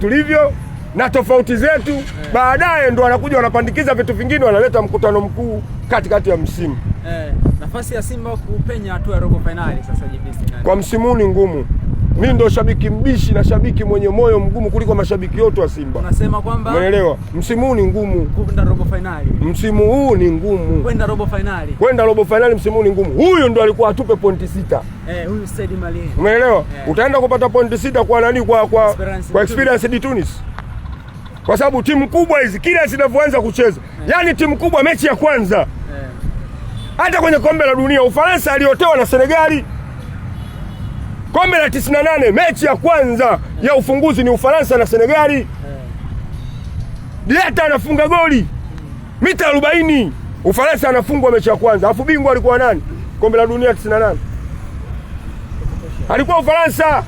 tulivyo na tofauti zetu, baadaye ndo wanakuja wanapandikiza vitu vingine, wanaleta mkutano mkuu katikati ya msimu. Nafasi ya Simba kupenya hatua ya robo finali sasa hivi kwa msimu ni ngumu. Mimi ndo shabiki mbishi na shabiki mwenye moyo mgumu kuliko mashabiki wote wa Simba. Unasema kwamba umeelewa? Msimu huu ni ngumu kwenda robo finali. Msimu huu ni ngumu kwenda robo finali. Kwenda robo finali msimu huu ni ngumu. Huyu ndo alikuwa atupe pointi 6. Huyu Said Mali. Umeelewa? Utaenda kupata pointi 6 kwa nani? Kwa Experience di Tunis. Kwa sababu timu kubwa hizi kila zinavyoanza kucheza, yani timu kubwa mechi ya kwanza. Hata kwenye kombe la dunia Ufaransa aliotewa na Senegali. Kombe la 98 mechi ya kwanza ya ufunguzi ni Ufaransa na Senegali. Diata anafunga goli mita 40, Ufaransa anafungwa mechi ya kwanza. Alafu bingwa alikuwa nani? Kombe la dunia 98 alikuwa Ufaransa.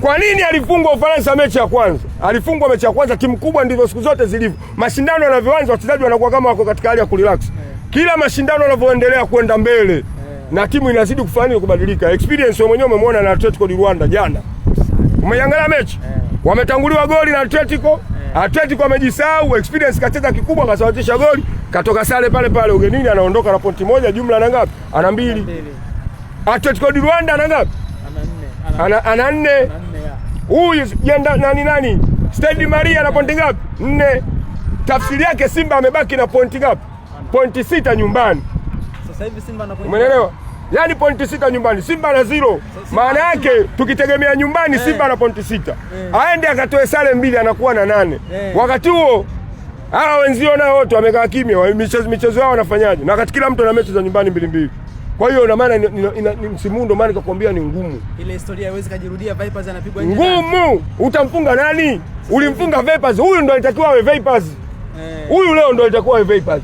Kwa nini alifungwa Ufaransa mechi ya kwanza? Alifungwa mechi ya kwanza, timu kubwa ndivyo siku zote zilivyo. Mashindano yanavyoanza wachezaji wanakuwa kama wako katika hali ya kurelax. Kila mashindano yanavyoendelea kwenda mbele na timu inazidi kufanya kubadilika. Experience wewe mwenyewe umemwona na Atletico di Rwanda jana. Umeangalia mechi? Wametanguliwa goli na Atletico. Atletico amejisahau, Experience kacheza kikubwa kasawazisha goli, katoka sare pale pale ugenini, anaondoka na pointi moja, jumla ana ngapi? Ana 2. Atletico di Rwanda ana ngapi? Ana 4. Huyu jenda nani? Stade Maria ana pointi ngapi? 4. Tafsiri yake Simba amebaki na pointi ngapi? Pointi 6 nyumbani. Sasa hivi Simba ana pointi. Umeelewa? Yaani pointi 6 nyumbani, Simba na 0. Maana yake tukitegemea nyumbani Simba na pointi 6. Aende akatoe sare 2 anakuwa na 8. Wakati huo hawa wenzio nao wote wamekaa kimya, michezo yao wanafanyaje? Na wakati kila mtu ana mechi za nyumbani 2-2. Kwa hiyo na maana ni msimu ndo maana nikakwambia ni ngumu. Ile historia haiwezi kujirudia. Vipers anapigwa nje. Ngumu. Utamfunga nani? Ulimfunga Vipers. Huyu ndo alitakiwa awe Vipers. Huyu leo ndo alitakuwa awe Vipers.